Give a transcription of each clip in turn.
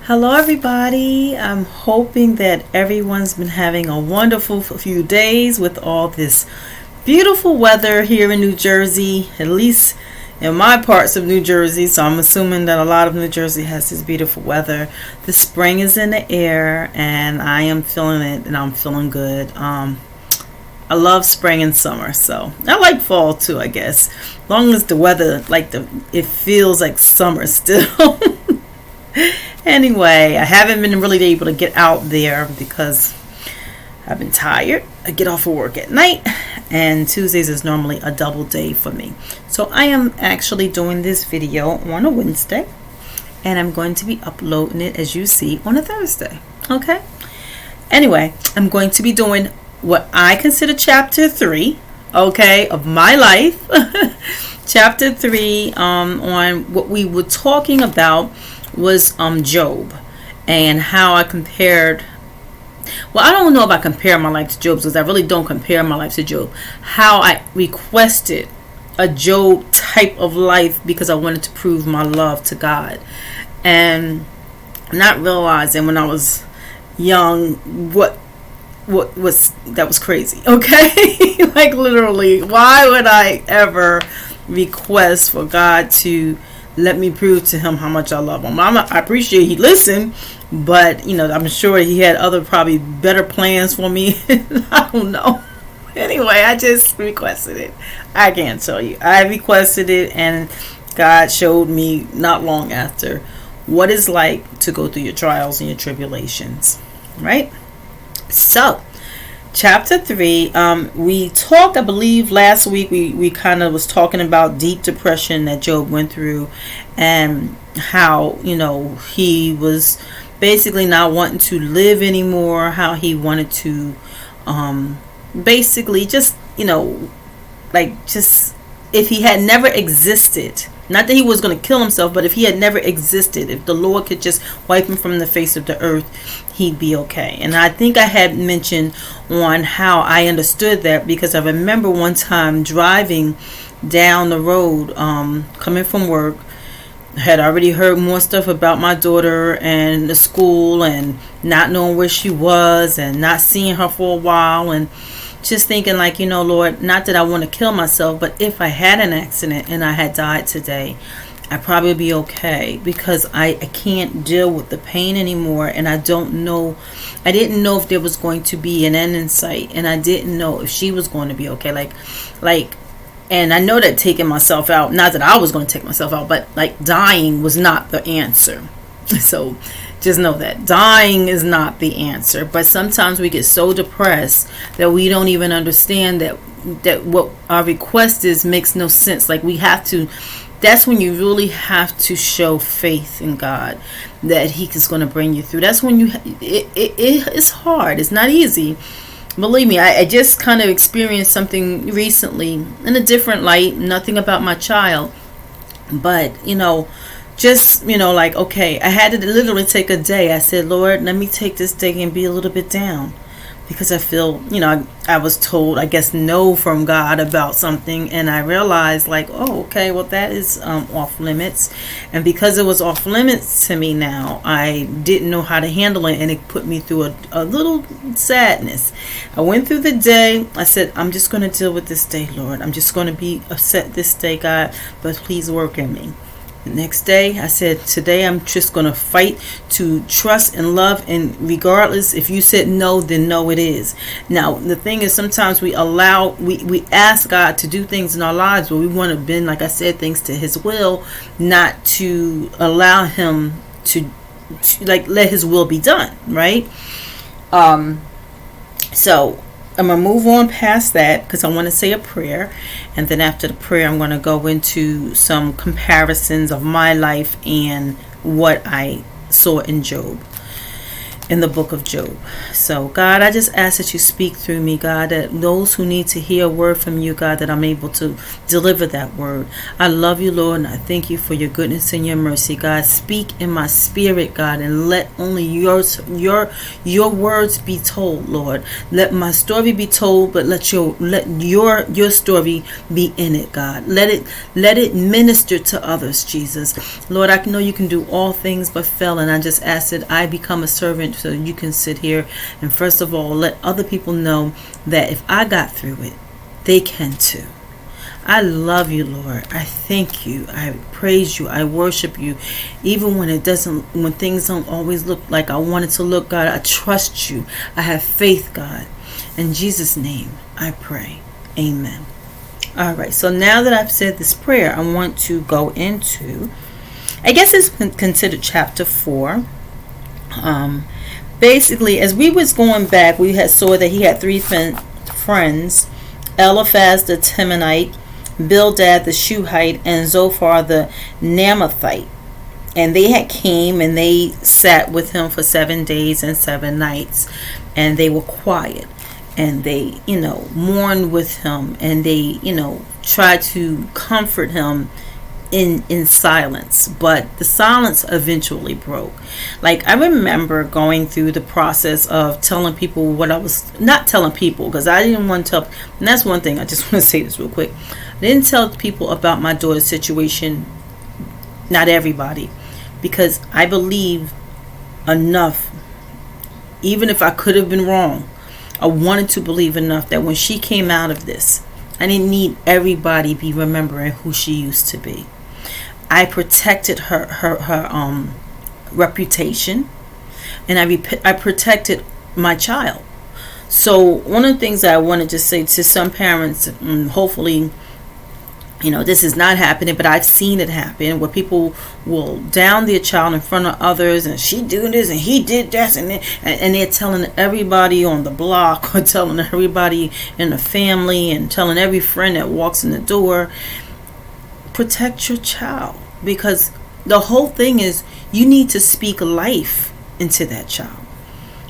Hello, everybody. I'm hoping that everyone's been having a wonderful few days with all this beautiful weather here in New Jersey, at least in my parts of New Jersey. So I'm assuming that a lot of New Jersey has this beautiful weather. The spring is in the air, and I am feeling it, and I'm feeling good. I love spring and summer, so I like fall too, I guess. As long as the weather, it feels like summer still. Anyway, I haven't been really able to get out there because I've been tired. I get off of work at night, and Tuesdays is normally a double day for me. So I am actually doing this video on a Wednesday, and I'm going to be uploading it, as you see, on a Thursday. Okay? Anyway, I'm going to be doing what I consider chapter 3, okay, of my life. Chapter 3 on what we were talking about was Job, and how I compared. Well, I don't know if I compare my life to Job's, because I really don't compare my life to Job. How I requested a Job type of life because I wanted to prove my love to God, and not realizing when I was young what was crazy. Okay. Like, literally, why would I ever request for God to let me prove to him how much I love him? I appreciate he listened, but I'm sure he had other, probably better plans for me. I don't know. Anyway, I just requested it. I can't tell you. I requested it, and God showed me not long after what it's like to go through your trials and your tribulations. Right? So, chapter 3, we talked, I believe, last week, we kind of was talking about deep depression that Job went through, and how, he was basically not wanting to live anymore, how he wanted to, basically just, if he had never existed, not that he was going to kill himself, but if he had never existed, if the Lord could just wipe him from the face of the earth, he'd be okay. And I think I had mentioned on how I understood that, because I remember one time driving down the road, coming from work. I had already heard more stuff about my daughter and the school, and not knowing where she was, and not seeing her for a while, and just thinking like, Lord, not that I want to kill myself, but if I had an accident and I had died today, I'd probably be okay, because I can't deal with the pain anymore, and I didn't know if there was going to be an end in sight, and I didn't know if she was going to be okay. And I know that taking myself out, not that I was going to take myself out, but dying was not the answer. So just know that dying is not the answer. But sometimes we get so depressed that we don't even understand that what our request is makes no sense. That's when you really have to show faith in God that he is going to bring you through. That's when it's hard. It's not easy. Believe me, I just kind of experienced something recently in a different light. Nothing about my child, but okay, I had to literally take a day. I said, Lord, let me take this day and be a little bit down, because I feel, I was told, I guess, no from God about something, and I realized okay, well, that is off limits. And because it was off limits to me now, I didn't know how to handle it, and it put me through a little sadness. I went through the day. I said, I'm just going to deal with this day, Lord. I'm just going to be upset this day, God, but please work in me. The next day, I said, today I'm just going to fight to trust and love, and regardless, if you said no, then no it is. Now, the thing is, sometimes we ask God to do things in our lives, but we want to bend, like I said, things to his will, not to allow him to let his will be done, right? So I'm going to move on past that, because I want to say a prayer. And then after the prayer, I'm going to go into some comparisons of my life and what I saw in Job. in the book of Job. So God, I just ask that you speak through me, God, that those who need to hear a word from you, God, that I'm able to deliver that word. I love you, Lord, and I thank you for your goodness and your mercy, God. Speak in my spirit, God, and let only your words be told, Lord. Let my story be told, but let your story be in it, God. Let it minister to others, Jesus. Lord, I know you can do all things but fail, and I just ask that I become a servant so you can sit here and first of all let other people know that if I got through it, they can too. I love you, Lord. I thank you. I praise you. I worship you. Even when things don't always look like I want it to look, God, I trust you. I have faith, God. In Jesus' name, I pray. Amen. All right. So now that I've said this prayer, I want to go into, I guess it's considered chapter 4. Basically, as we was going back, we saw that he had 3 friends: Eliphaz the Temanite, Bildad the Shuhite, and Zophar the Naamathite. And they had came and they sat with him for 7 days and 7 nights, and they were quiet, and they, mourned with him, and they, tried to comfort him in silence. But the silence eventually broke. Like, I remember going through the process of telling people what I was not telling people, because I didn't want to tell, and that's one thing I just want to say this real quick. I didn't tell people about my daughter's situation, not everybody, because I believe enough, even if I could have been wrong, I wanted to believe enough that when she came out of this, I didn't need everybody be remembering who she used to be. I protected her reputation, and I protected my child. So one of the things that I wanted to say to some parents, and hopefully, this is not happening, but I've seen it happen, where people will down their child in front of others, and she did this and he did that, and they're telling everybody on the block, or telling everybody in the family, and telling every friend that walks in the door. Protect your child, because the whole thing is you need to speak life into that child.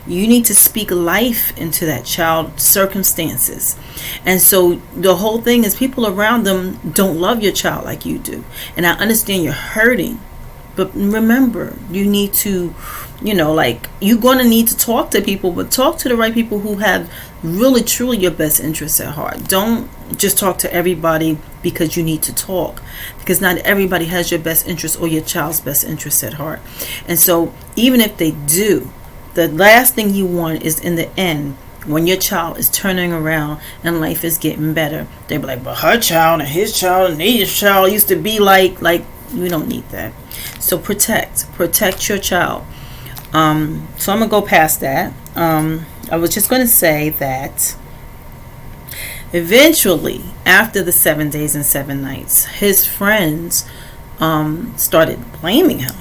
You need to speak life into that child's circumstances. And so the whole thing is people around them don't love your child like you do. And I understand you're hurting. But remember, you need to, you're going to need to talk to people, but talk to the right people who have really, truly your best interests at heart. Don't just talk to everybody because you need to talk, because not everybody has your best interest or your child's best interest at heart. And so even if they do, the last thing you want is in the end, when your child is turning around and life is getting better, they be like, but her child and his child and his child used to be like we don't need that. So protect your child. So I'm gonna go past that. I was just gonna say that eventually, after the 7 days and 7 nights, his friends started blaming him.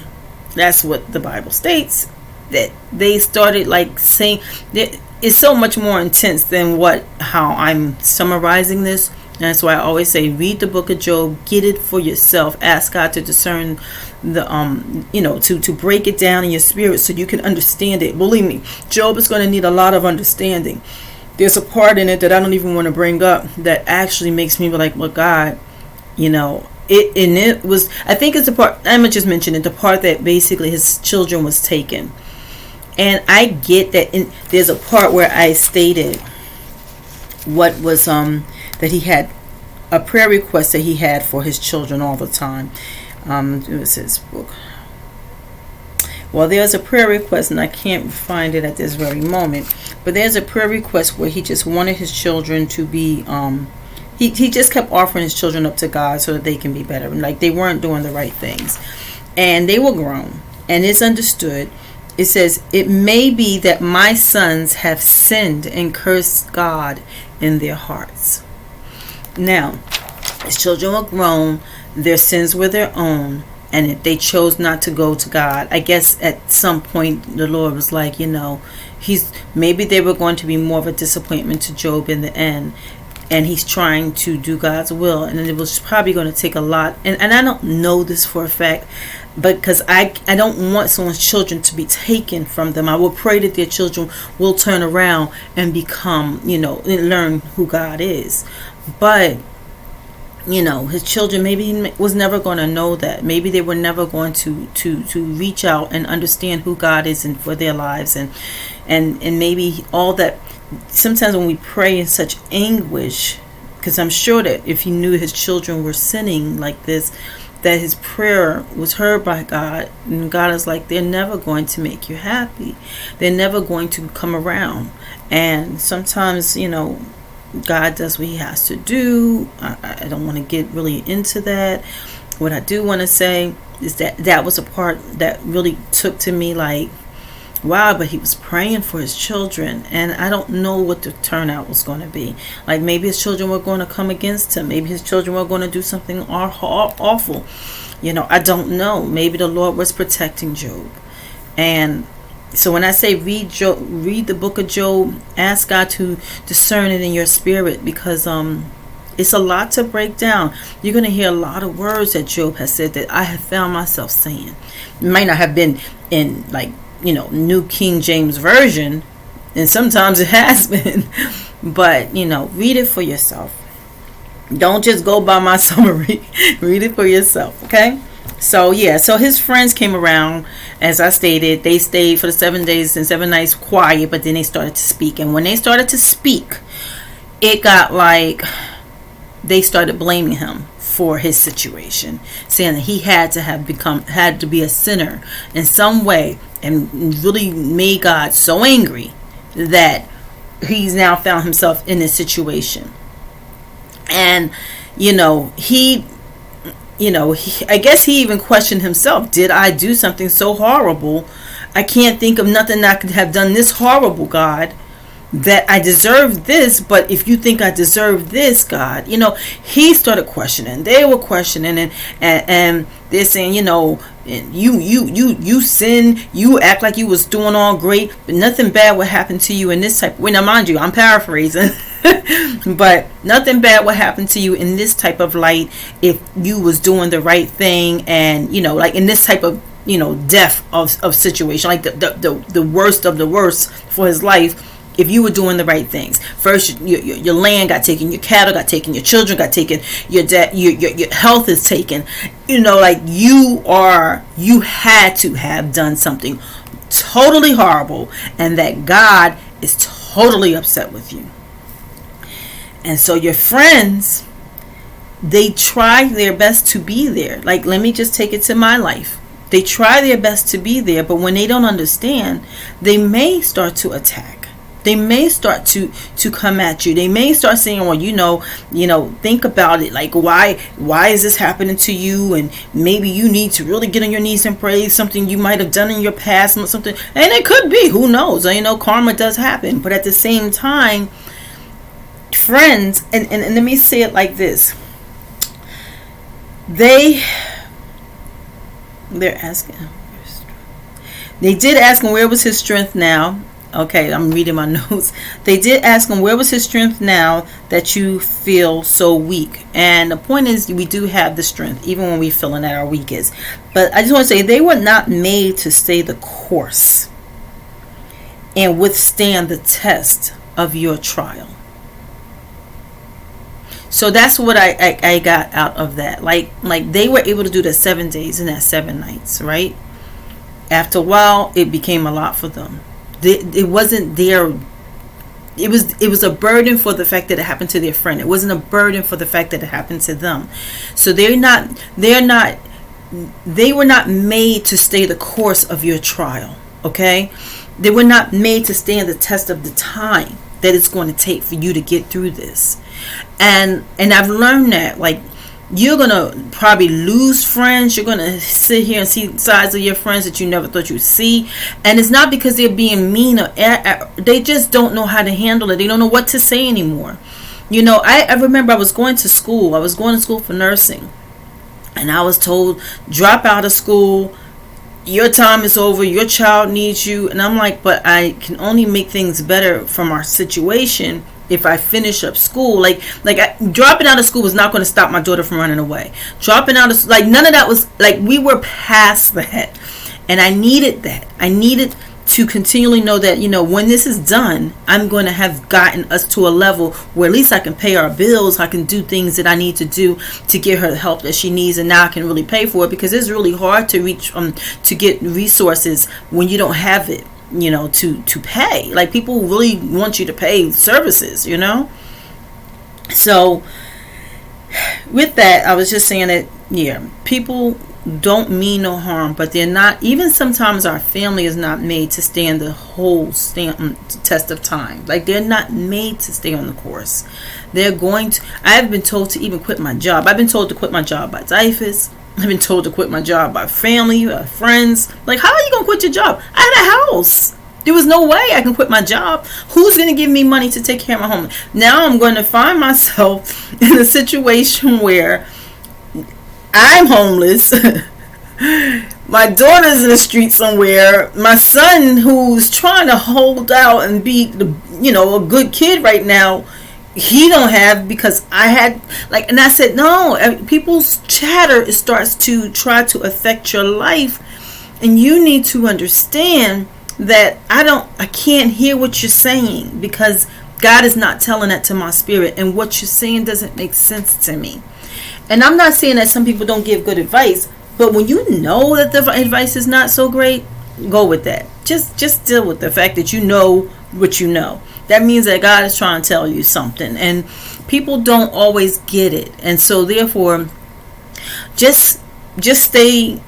That's what the Bible states. That they started saying that it's so much more intense than how I'm summarizing this. And that's why I always say, read the book of Job, get it for yourself, ask God to discern the to break it down in your spirit so you can understand it. Believe me, Job is going to need a lot of understanding. There's a part in it that I don't even want to bring up that actually makes me be like, well, God, it was, I think it's the part, I'm gonna just mention it, the part that basically his children was taken. And I get that there's a part where I stated what was that he had a prayer request that he had for his children all the time. It was his book. Well, there's a prayer request, and I can't find it at this very moment, but there's a prayer request where he just wanted his children to be he just kept offering his children up to God so that they can be better. Like, they weren't doing the right things, and they were grown, and it's understood. It says, it may be that my sons have sinned and cursed God in their hearts. Now, his children were grown, their sins were their own, and if they chose not to go to God, I guess at some point the Lord was like, maybe they were going to be more of a disappointment to Job in the end, and he's trying to do God's will, and it was probably going to take a lot, and I don't know this for a fact. because I don't want someone's children to be taken from them. I will pray that their children will turn around and become, and learn who God is. But his children maybe was never going to know that. Maybe they were never going to reach out and understand who God is and for their lives, and maybe all that. Sometimes when we pray in such anguish, because I'm sure that if he knew his children were sinning like this, that his prayer was heard by God, and God is like, they're never going to make you happy. They're never going to come around. And sometimes, God does what he has to do. I don't want to get really into that. What I do want to say is that was a part that really took to me like, wow, but he was praying for his children, and I don't know what the turnout was going to be. Like, maybe his children were going to come against him. Maybe his children were going to do something awful. I don't know. Maybe the Lord was protecting Job. And so when I say read the book of Job, ask God to discern it in your spirit, because it's a lot to break down. You're going to hear a lot of words that Job has said that I have found myself saying. It might not have been in New King James Version, and sometimes it has been, but read it for yourself. Don't just go by my summary. Read it for yourself. Okay. So his friends came around. As I stated, they stayed for the 7 days and 7 nights quiet, but then they started to speak. And when they started to speak, it got like they started blaming him for his situation, saying that he had to be a sinner in some way, and really made God so angry that he's now found himself in this situation. And I guess he even questioned himself. Did I do something so horrible? I can't think of nothing I could have done this horrible, God, that I deserve this. But if you think I deserve this, God, he started questioning. They were questioning, and they're saying, you sin, you act like you was doing all great, but nothing bad would happen to you in this type. Well, now mind you, I'm paraphrasing, but nothing bad would happen to you in this type of light if you was doing the right thing, and like in this type of death of situation, like the worst of the worst for his life. If you were doing the right things, first your land got taken, your cattle got taken, your children got taken, your health is taken. Like you had to have done something totally horrible, and that God is totally upset with you. And so your friends, they try their best to be there. Like, let me just take it to my life. They try their best to be there, but when they don't understand, they may start to attack. They may start to come at you. They may start saying, well, think about it. Like, why is this happening to you? And maybe you need to really get on your knees and pray. Something you might have done in your past, or something. And it could be. Who knows? Karma does happen. But at the same time, friends, and let me say it like this. They're asking. They did ask him, where was his strength now? Okay, I'm reading my notes. They did ask him, where was his strength now that you feel so weak? And the point is, we do have the strength, even when we're feeling at our weakest. But I just want to say, they were not made to stay the course and withstand the test of your trial. So that's what I got out of that. Like they were able to do that 7 days and that 7 nights, right? After a while, it became a lot for them. It wasn't their. It was a burden for the fact that it happened to their friend. It wasn't a burden for the fact that it happened to them. So they were not made to stay the course of your trial. Okay, they were not made to stand the test of the time that it's going to take for you to get through this. And I've learned that, like, you're going to probably lose friends. You're going to sit here and see sides of your friends that you never thought you'd see. And it's not because they're being mean, or they just don't know how to handle it. They don't know what to say anymore. I remember I was going to school. I was going to school for nursing. And I was told, drop out of school. Your time is over. Your child needs you. And I'm like, but I can only make things better from our situation if I finish up school. Dropping out of school was not going to stop my daughter from running away. Dropping out of, none of that was, we were past that. And I needed that. I needed to continually know that, when this is done, I'm going to have gotten us to a level where at least I can pay our bills. I can do things that I need to do to get her the help that she needs, and now I can really pay for it, because it's really hard to reach to get resources when you don't have it, to pay. People really want you to pay services, So with that, I was just saying that, people don't mean no harm, but they're not, even sometimes our family is not made to stand the whole test of time. They're not made to stay on the course. They're going to, I've been told to even quit my job. I've been told to quit my job by typhus. I've been told to quit my job by family, friends. How are you going to quit your job? I had a house. There was no way I can quit my job. Who's going to give me money to take care of my home? Now I'm going to find myself in a situation where I'm homeless. My daughter's in the street somewhere. My son, who's trying to hold out and be a good kid right now, he don't have, because I had and I said, no, people's chatter starts to try to affect your life, and you need to understand that I can't hear what you're saying, because God is not telling that to my spirit, and what you're saying doesn't make sense to me. And I'm not saying that some people don't give good advice, but when you know that the advice is not so great, go with that. Just deal with the fact that you know what you know. That means that God is trying to tell you something, and people don't always get it. And so therefore, just stay,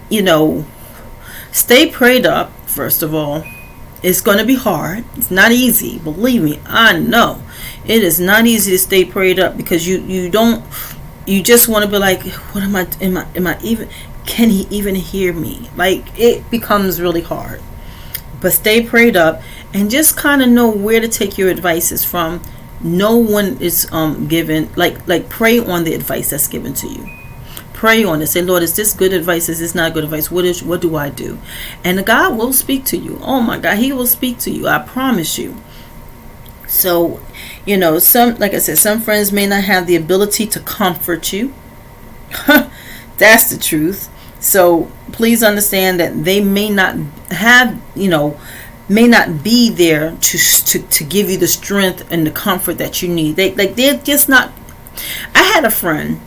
stay prayed up. First of all, it's going to be hard. It's not easy. Believe me, I know it is not easy to stay prayed up, because you just want to be like, what am I even, can he even hear me? It becomes really hard. But stay prayed up, and just kind of know where to take your advices from. No one is given, pray on the advice that's given to you. Pray on it. Say, Lord, is this good advice? Is this not good advice? What do I do? And God will speak to you. Oh my God, he will speak to you. I promise you. So, like I said, some friends may not have the ability to comfort you. That's the truth. So please understand that they may not have, may not be there to give you the strength and the comfort that you need. They're just not. I had a friend,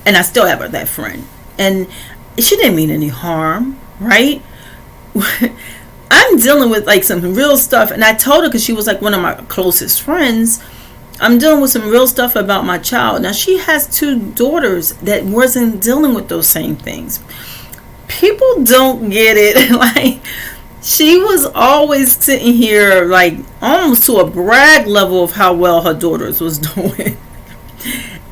and I still have that friend, and she didn't mean any harm, right? I'm dealing with some real stuff, and I told her, because she was one of my closest friends, I'm dealing with some real stuff about my child. Now she has 2 daughters that wasn't dealing with those same things. People don't get it. She was always sitting here almost to a brag level of how well her daughters was doing.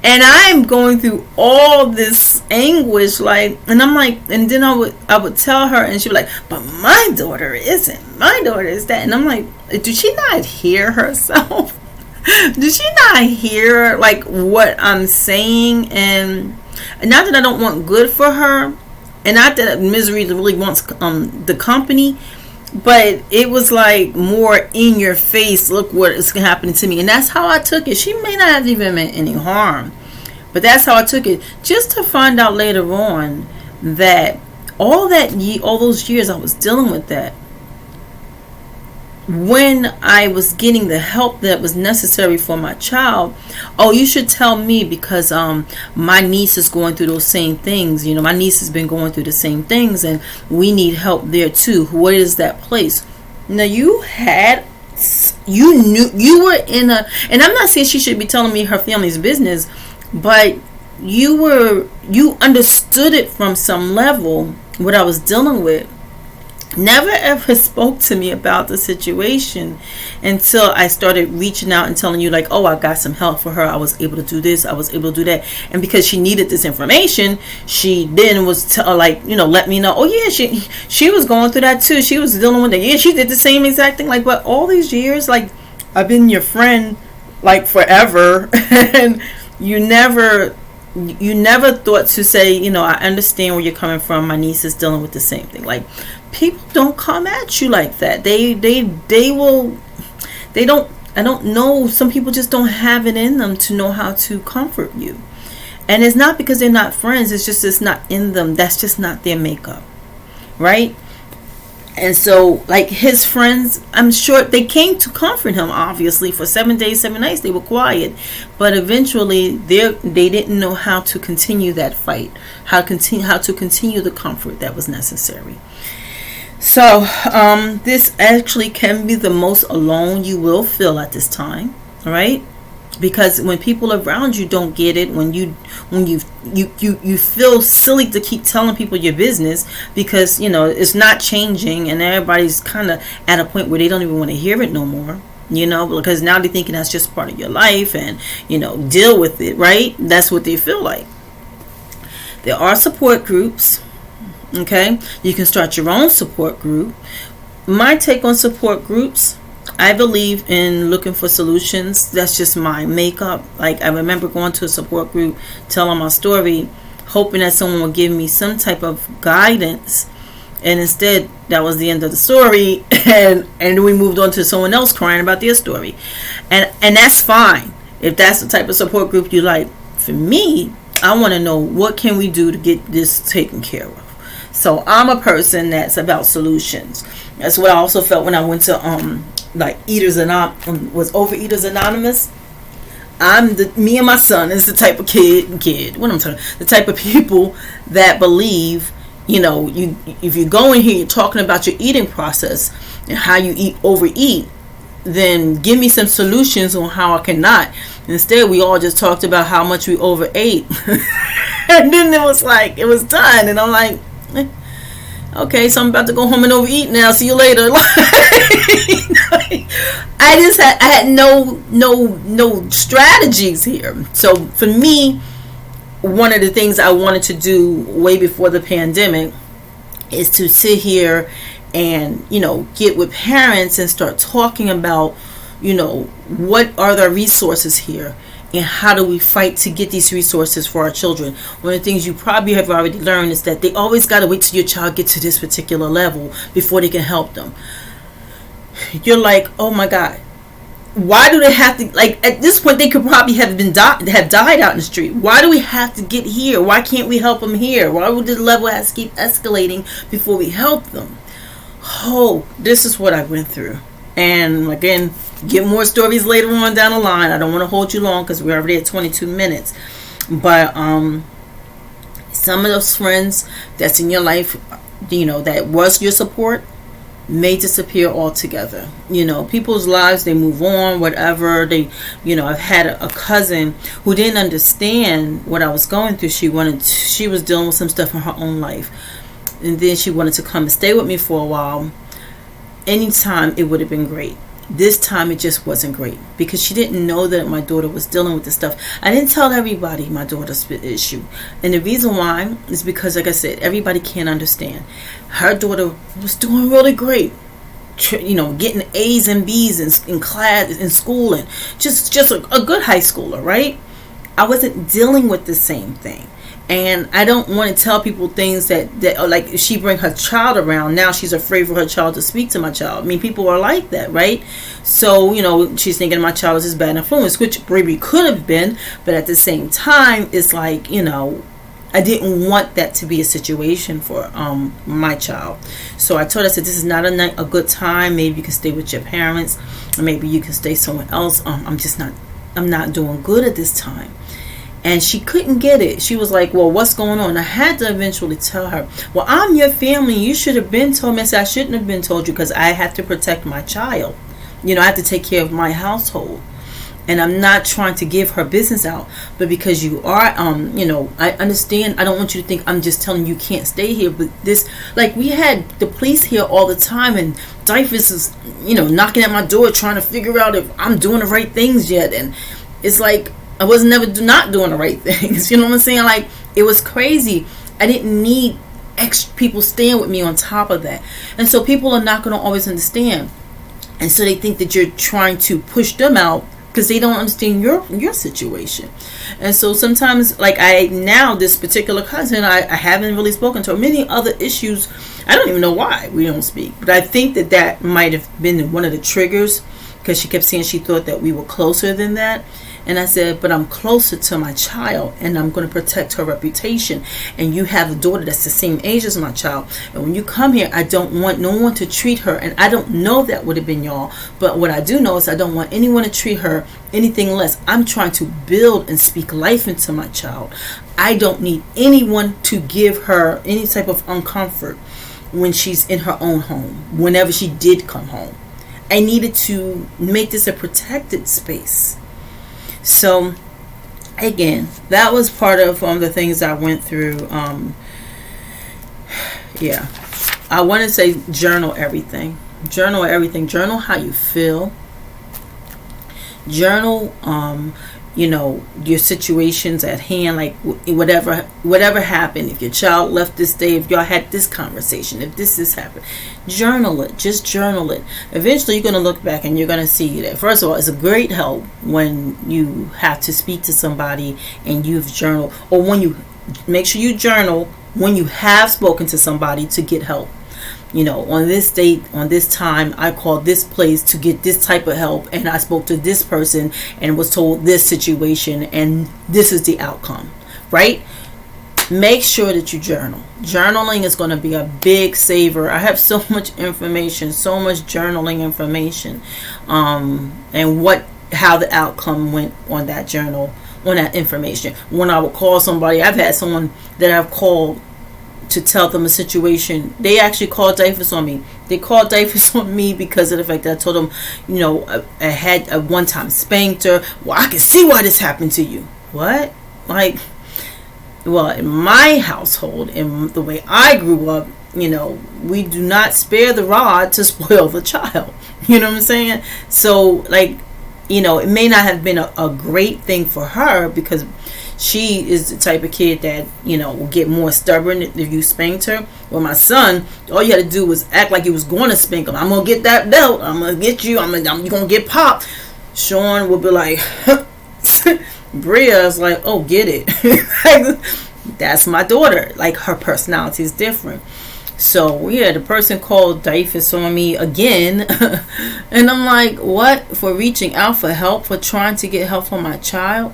And I'm going through all this anguish, and I'm and then I would tell her, and she'd be like, but my daughter isn't. My daughter is that. And I'm like, did she not hear herself? Did she not hear what I'm saying? And not that I don't want good for her, and not that misery really wants the company, but it was more in your face. Look what is happening to me. And that's how I took it. She may not have even meant any harm, but that's how I took it. Just to find out later on that all those years I was dealing with that, when I was getting the help that was necessary for my child. Oh, you should tell me, because my niece is going through those same things. My niece has been going through the same things, and we need help there too. What is that place? Now you knew you were in a, and I'm not saying she should be telling me her family's business, but you understood it from some level, what I was dealing with. Never ever spoke to me about the situation until I started reaching out and telling you oh, I got some help for her. I was able to do this. I was able to do that. And because she needed this information, she then was let me know. Oh yeah, she was going through that too. She was dealing with it. Yeah, she did the same exact thing. But all these years, I've been your friend forever, and you never thought to say, I understand where you're coming from. My niece is dealing with the same thing. People don't come at you like that. They don't. I don't know. Some people just don't have it in them to know how to comfort you. And it's not because they're not friends. It's just it's not in them. That's just not their makeup. Right? And so, like his friends, I'm sure they came to comfort him, obviously, for 7 days, 7 nights. They were quiet. But eventually, they didn't know how to continue that fight, how to continue the comfort that was necessary. So, this actually can be the most alone you will feel at this time, right? Because when people around you don't get it, when you feel silly to keep telling people your business because it's not changing, and everybody's kind of at a point where they don't even want to hear it no more. Because now they're thinking that's just part of your life, and deal with it, right? That's what they feel like. There are support groups. Okay, you can start your own support group. My take on support groups, I believe in looking for solutions. That's just my makeup. Like, I remember going to a support group, telling my story, hoping that someone would give me some type of guidance, and instead that was the end of the story, and we moved on to someone else crying about their story, and that's fine if that's the type of support group you like. For me, I want to know, what can we do to get this taken care of? So I'm a person that's about solutions. That's what I also felt when I went to Overeaters Anonymous. Me and my son is the type of the type of people that believe, if you go in here, you're talking about your eating process and how you overeat, then give me some solutions on how I cannot. Instead, we all just talked about how much we overate. And then it was done. And I'm like, okay, so I'm about to go home and overeat now. See you later. I had no strategies here. So for me, one of the things I wanted to do way before the pandemic is to sit here and get with parents and start talking about what are the resources here, and how do we fight to get these resources for our children. One of the things you probably have already learned is that they always got to wait till your child gets to this particular level before they can help them. You're like, oh my God, why do they have to, at this point they could probably have died out in the street. Why do we have to get here? Why can't we help them here? Why would the level have to keep escalating before we help them? Oh, this is what I went through. And again, get more stories later on down the line. I don't want to hold you long because we're already at 22 minutes. But some of those friends that's in your life, that was your support, may disappear altogether. People's lives, they move on, whatever. I've had a cousin who didn't understand what I was going through. She was dealing with some stuff in her own life. And then she wanted to come and stay with me for a while. Anytime it would have been great. This time it just wasn't great because she didn't know that my daughter was dealing with this stuff. I didn't tell everybody my daughter's issue. And the reason why is because, like I said, everybody can't understand. Her daughter was doing really great. Getting A's and B's in class, in school, and just a good high schooler, right? I wasn't dealing with the same thing. And I don't want to tell people things that like, if she bring her child around, now she's afraid for her child to speak to my child. I mean, people are like that, right? So, she's thinking my child is this bad influence, which maybe could have been, but at the same time, it's like, I didn't want that to be a situation for my child. So I told her, I said, this is not a good time. Maybe you can stay with your parents, or maybe you can stay somewhere else. I'm not doing good at this time. And she couldn't get it. She was like, well, what's going on? I had to eventually tell her, well, I'm your family. You should have been told me. I said, I shouldn't have been told you because I have to protect my child. I have to take care of my household. And I'm not trying to give her business out. But because you are, I understand. I don't want you to think I'm just telling you can't stay here. But this, we had the police here all the time. And Dyfus is, knocking at my door trying to figure out if I'm doing the right things yet. And it's like, I was never not doing the right things. You know what I'm saying? It was crazy. I didn't need extra people staying with me on top of that. And so people are not going to always understand. And so they think that you're trying to push them out because they don't understand your situation. And so sometimes, this particular cousin, I haven't really spoken to her. Many other issues, I don't even know why we don't speak. But I think that might have been one of the triggers because she kept saying she thought that we were closer than that. And I said, but I'm closer to my child, and I'm going to protect her reputation. And you have a daughter that's the same age as my child. And when you come here, I don't want no one to treat her. And I don't know that would have been y'all. But what I do know is I don't want anyone to treat her anything less. I'm trying to build and speak life into my child. I don't need anyone to give her any type of uncomfort when she's in her own home, whenever she did come home. I needed to make this a protected space. So again, that was part of the things I went through. Yeah, I want to say journal everything. Journal everything. Journal how you feel. Journal your situations at hand, like whatever happened. If your child left this day, if y'all had this conversation, if this happened, journal it. Just journal it. Eventually you're going to look back and you're going to see that, first of all, it's a great help when you have to speak to somebody and you've journaled, or when you make sure you journal when you have spoken to somebody to get help. On this date, on this time, I called this place to get this type of help, and I spoke to this person and was told this situation, and this is the outcome, right? Make sure that you journal. Journaling is going to be a big saver. I have so much information, so much journaling information, and how the outcome went on that journal, on that information. When I would call somebody, I've had someone that I've called to tell them a situation. They actually called DIFUS on me. They called DIFUS on me because of the fact that I told them, I had a one-time spanked her. Well, I can see why this happened to you. What? Well, in my household, in the way I grew up, we do not spare the rod to spoil the child. You know what I'm saying? So, it may not have been a great thing for her, because she is the type of kid that, will get more stubborn if you spanked her. Well, my son, all you had to do was act like you was going to spank him. I'm going to get that belt. I'm going to get you. you're going to get popped. Sean will be like, Bria is like, oh, get it. That's my daughter. Her personality is different. So, the person called DIFUS on me again. And I'm like, what? For reaching out for help, for trying to get help for my child?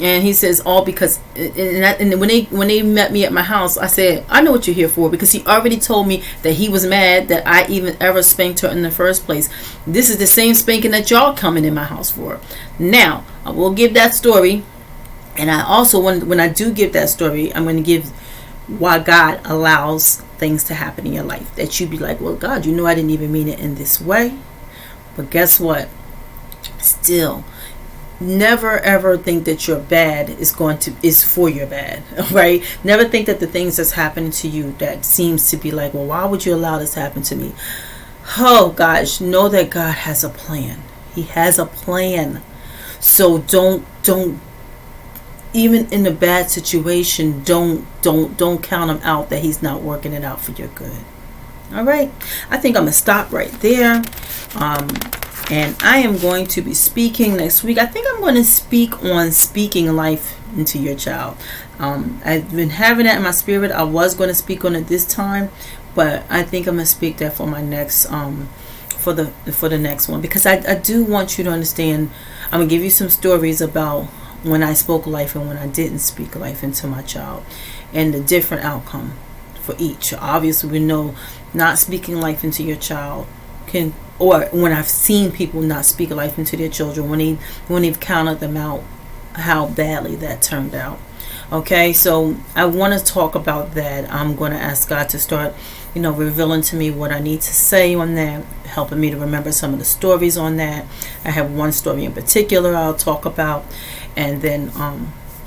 And he says, all because, and when they met me at my house, I said, I know what you're here for, because he already told me that he was mad that I even ever spanked her in the first place. This is the same spanking that y'all coming in my house for. Now, I will give that story. And I also, when I do give that story, I'm going to give why God allows things to happen in your life. That you be like, well, God, I didn't even mean it in this way. But guess what? Still, never ever think that your bad is for your bad, right? Never think that the things that's happening to you that seems to be like, well, why would you allow this to happen to me? Oh gosh, know that God has a plan. He has a plan. So don't even in a bad situation, don't count him out that he's not working it out for your good. All right, I think I'm gonna stop right there. And I am going to be speaking next week. I think I'm going to speak on speaking life into your child. I've been having that in my spirit. I was going to speak on it this time, but I think I'm going to speak that for my next for the next one, because I do want you to understand. I'm going to give you some stories about when I spoke life and when I didn't speak life into my child, and the different outcome for each. Obviously, we know not speaking life into your child can, or when I've seen people not speak life into their children, when they've counted them out, how badly that turned out. Okay, so I want to talk about that. I'm going to ask God to start, revealing to me what I need to say on that, helping me to remember some of the stories on that. I have one story in particular I'll talk about, and then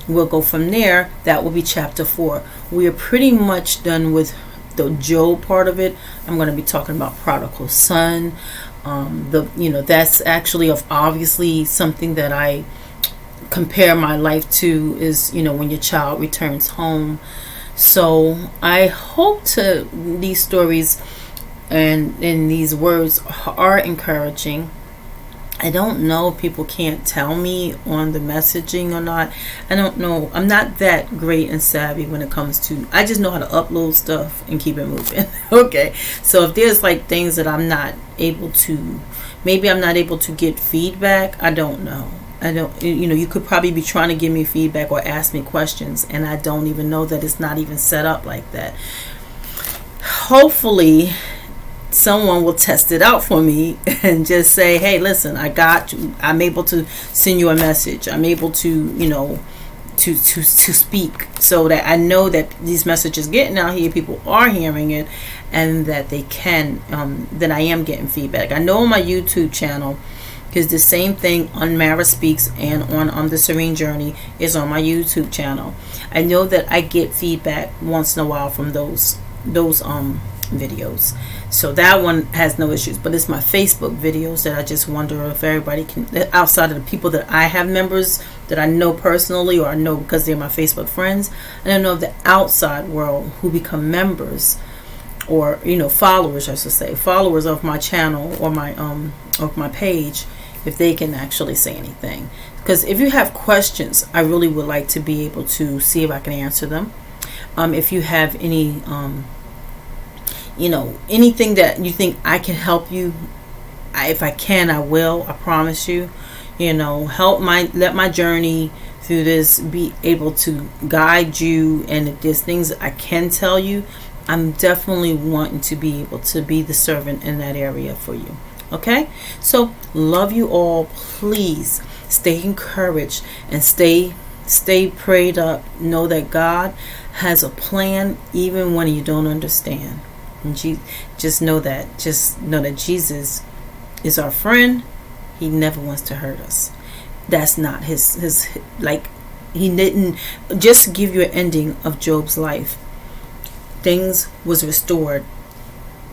we'll go from there. That will be chapter 4. We are pretty much done with the Job part of it. I'm going to be talking about prodigal son. That's actually obviously something that I compare my life to, is when your child returns home. So I hope these stories and these words are encouraging. I don't know if people can't tell me on the messaging or not. I don't know. I'm not that great and savvy when it comes to, I just know how to upload stuff and keep it moving. Okay. So if there's like things that I'm not able to, maybe I'm not able to get feedback, I don't know. I don't, you could probably be trying to give me feedback or ask me questions, and I don't even know that it's not even set up like that. Hopefully someone will test it out for me and just say, hey, listen, I got you. I'm able to send you a message. I'm able to, to speak, so that I know that these messages getting out here, people are hearing it, and that they can, that I am getting feedback. I know on my YouTube channel, because the same thing on Mara Speaks and on the Serene Journey is on my YouTube channel. I know that I get feedback once in a while from those videos, so that one has no issues. But it's my Facebook videos that I just wonder if everybody can, outside of the people that I have members that I know personally, or I know because they're my Facebook friends, and I know of the outside world who become members, or followers, I should say, followers of my channel or my of my page, if they can actually say anything. Because if you have questions, I really would like to be able to see if I can answer them. If you have any anything that you think I can help you, if I can, I will. I promise you. Let my journey through this be able to guide you. And if there's things I can tell you, I'm definitely wanting to be able to be the servant in that area for you. Okay? So, love you all. Please stay encouraged and stay prayed up. Know that God has a plan even when you don't understand. And just know that Jesus is our friend. He never wants to hurt us. That's not his like, he didn't just give you an ending of Job's life. Things was restored,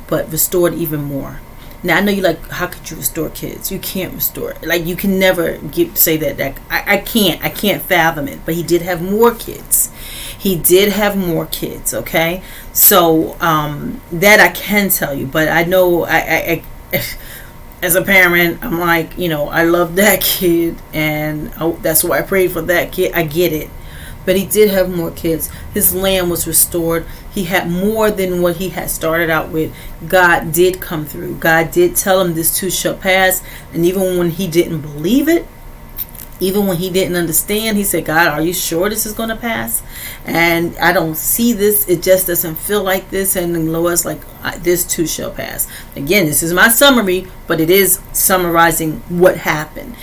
but restored even more. Now I know you're like, how could you restore kids? You can't restore it. Like, you can never say that I can't fathom it. But he did have more kids. He did have more kids. Okay, so that I can tell you. But I know I as a parent, I'm like, I love that kid, and that's why I prayed for that kid. I get it. But he did have more kids. His land was restored. He had more than what he had started out with. God did come through. God did tell him this too shall pass. And even when he didn't believe it, even when he didn't understand, he said, God, are you sure this is going to pass? And I don't see this. It just doesn't feel like this. And the Lord's like, this too shall pass. Again, this is my summary, but it is summarizing what happened.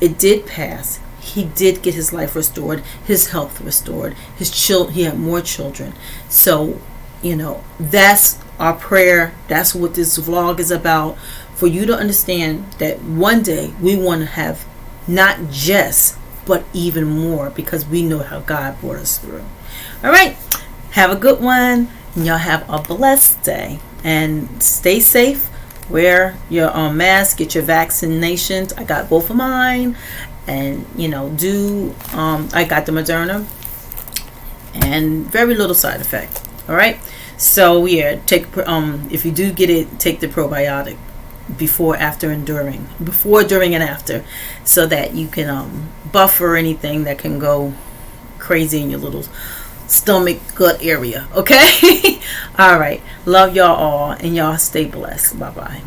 It did pass. He did get his life restored, his health restored, he had more children. So, that's our prayer. That's what this vlog is about, for you to understand that one day we want to have not just, but even more, because we know how God brought us through. All right. Have a good one. And y'all have a blessed day. And stay safe. Wear your mask. Get your vaccinations. I got both of mine. And I got the Moderna, and very little side effect. All right, so yeah, take if you do get it, take the probiotic before, during, and after, so that you can buffer anything that can go crazy in your little stomach, gut area. Okay. All right, love y'all all, and y'all stay blessed. Bye bye.